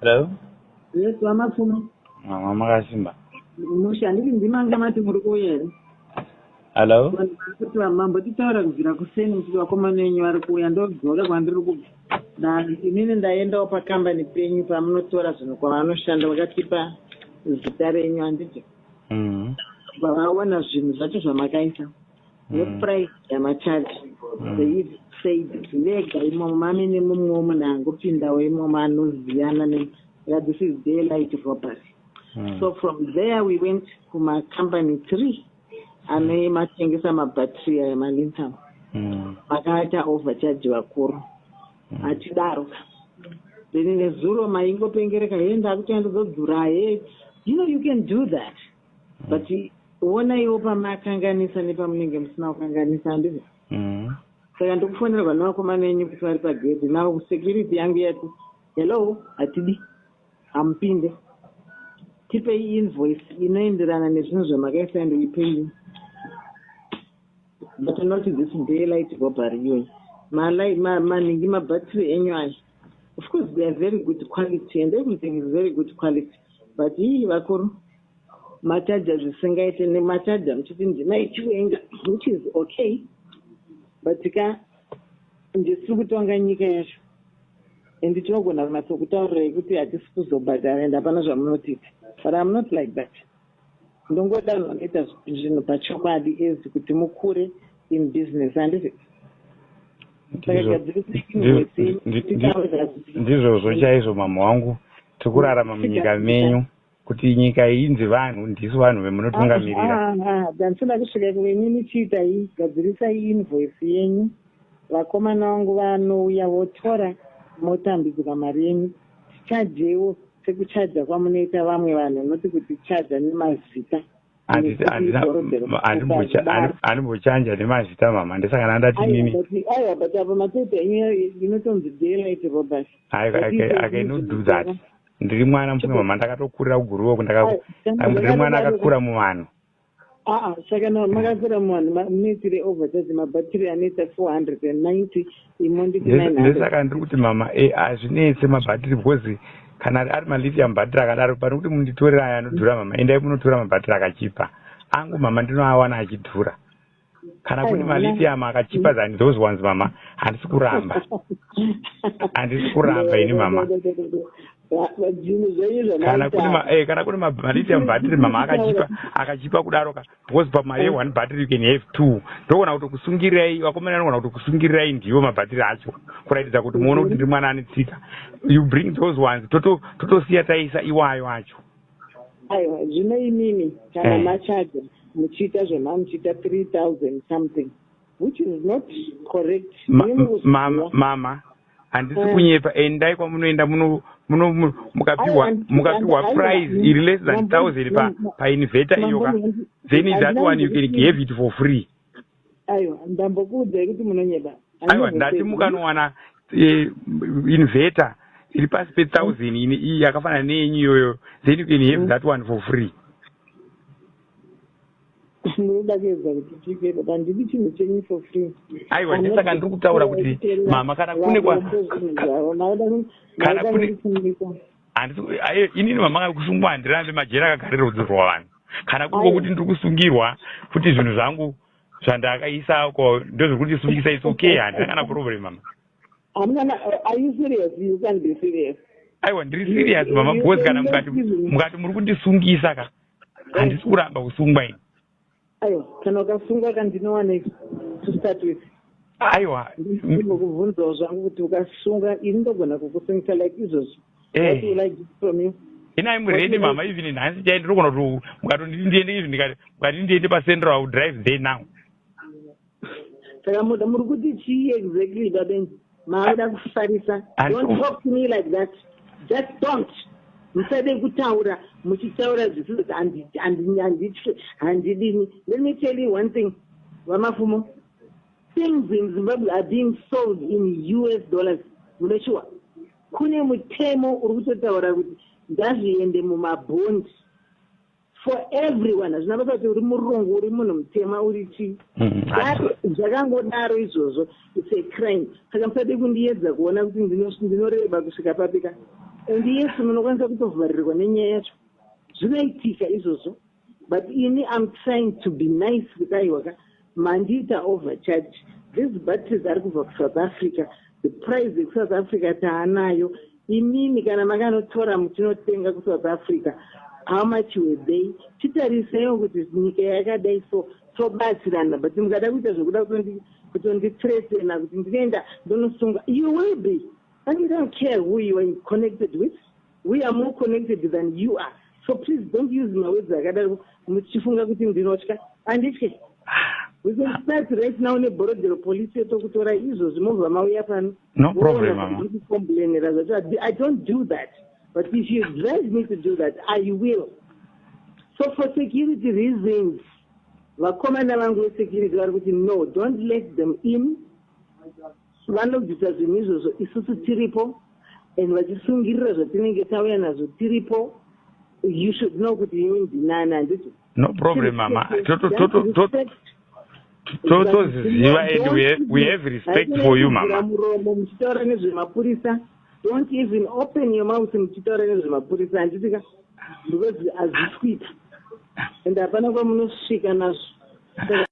Hello? Yes, Wamapfumo. Mama makasimba. Mushandi ndimanga mati muri kuuya. Hello? Kuti mambo titaura kubvira kuseni kuti vakomana venyu vari kuuya ndodzoka kwandiri kubva. Inini ndaendawo pakambani penyu pamunotora zvinhu kwavanoshanda vakatipa zita renyu handiti. Vaona zvinhu zvacho zvamakaisa. Neprice yamachaji. They said vega imomo mami nemumwe munhu angopindawo imomo anoziyana this is daylight robbery. So from there we went kuma company 3 ane matengesa mabattery emalintam. Makaita overcharge vakuru. Atidaro. Then nezuro maingopengereka yenda kuti andodzura he. You can do that. But wona iwo pamakanganisa nepamunenge musina kukanganisa ndizvo. Saka ndikufonera vanhu vakomana venyu kuti vari pagedhi. Now security yangu yati hello atidi ampinde tipe invoice inoenderana nezvinhu zvamakaisa ndoipei. But not this daylight robbery iyoyi. Maningi mabattery enyu aya. Of course they are very good quality and everything is very good quality. But hii vakuru machaja zvisingaite nemachaja muchiti ndinaichiwenga which is okay. But ndisiri kutonga nyika yacho. And tinogona kunatso kutaurirai kuti hatisi kuzobhadhara and hapana zvamunotita. But I'm not like that. Ndongoda noita zvinhu pachokwadi ezi kuti mukure in business handiti. Ndizvozvo chaizvo mama wangu tikurarama munyika menyu kuti nyika iyi inzi vanhu ndisu vanhu vemunotungamirira. Ndandinoda kusvika kuvenini chiita iyi gadzirisai invoice yenyu. Vakomana vangu vanouya votora motambidzika mari yenyu. Tichajewo sekuchaja kwamunoita vamwe vanhu noti kuti chaja nemazita. Andimbochanja nemazita mama ndisaka ndati nini. Aiwa but apa matete enyu inotonzi daylight robbery. I cannot do that. Ndiri mwana mfunga mama ndakatokurira kuguruwo ndiri mwana akakura muvanhu. Saka makakura muvanhu munoitire overcharge mabattery anoita 490 imonditi 900. Ndisaka ndiri kuti mama hazvinetse mabattery because kana ari malithium battery akadaro pari kuti munditorera aya anodhura mama endai munotora mabattery akachipa. Angu mama ndinoawana achidhura. Kana kune malithium akachipa than those ones mama handisi kuramba. Handisi kuramba ini mama. Kana kune malithium battery mama akachipa kudaroka because pamari 1 battery you can have 2. Ndogona kuti kusungirirai vakomana vanogona kuti kusungirirai ndiwo mabattery acho kuratidza kuti muone kuti ndiri mwana anetsika. You bring those ones totosiya taisa iwayo acho. Aiwa zvino imimi kana machaja muchiita zvemamuchiita 3000 something which is not correct. Mama handisi kunyepa endai kwamunoenda mukapiwa price iri less than 1000 pa inverter iyoka then that one you can give it for free. Aiwa ndambokuudzai kuti munonyepa. Aiwa ndati mukanowana inverter iri pasi pe 1000 iyi yakafanana neyenyu iyoyo then you can have that one for free. Ndinodakadza kuti chikero pandidi chinhu chenyu for free. Aiwa ndisaka ndiri kutaura kuti mama kana kune inini mama kusungwa handirambe majera akagarira rudzirwa vanhu. Kana kuriko kuti ndiri kusungirwa kuti zvinhu zvangu zvandakaisako ndozviri kuti sungisa it's okay handina kana problem mama. Are you serious? You can't be serious. Aiwa ndiri serious mama because kana mukati muri kundisungisa ka handisi kuramba kusungwa ini. Aiwa kana ukasunga kandinowana to start with. Aiwa ndinokubvunzawo zvangu kuti ukasunga ini ndogona kukusungisa like izvozvo. What do you like from you? Ina muredi mama even nansi chai ndinogona kuti mukati ndiende pasentral I will drive there now. Saka muri kuti chii exactly babenzi? Mauda kufarisa. Don't talk to me like that. Just don't. Musade kutaura muchitaura zvisizo handidini. Let me tell you one thing. Wamafumo. Things in Zimbabwe are being sold in US dollars. Muneshua. Kune mutemo uri kutotaura kuti ngazviende mumabhondi for everyone. Hazvina basa kuti uri murungu uri munhu mutema uri chii. Zvakangodaro izvozvo. It's a crime. Saka musade kundiedza kuona kuti ndinoreba kusvika papika. and yes munokwanisa kutovharirwa nenyaya yacho zvinoitika izvozvo. But I'm trying to be nice with Aiwaka. Mandita overcharge. These batteries are for South Africa. The price in South Africa taanayo. Imini kana magano tora mutinotenga ku South Africa. How much were they? Chitariseyo kuti nyika yakadai so batsirana. But mukada kuita zvokuda kuti threaten kuti ndinoenda ndonosunga. You will be. And you don't care who you are connected with. We are more connected than you are. So please don't use my words akadaro muchifunga kuti ndinotya anditye. We can start right now ne Borodero police tokutora izvozvi movha mauya pano. No problem, mama. I don't do that. But if you advise me to do that, I will. So for security reasons, vakomana vangu security vari kuti no, don't let them in. Vanobvisa zvinhu izvozvo isusu tiripo and vachisungirira zvatinenge tauya nazvo tiripo. You should know kuti you ndinana nditi. No problem, mama. And we have respect for you, mama. Don't even open your mouth muchitaura nezvemapurisa anditika because azvisvika and hapana kwamunosvika nazvo.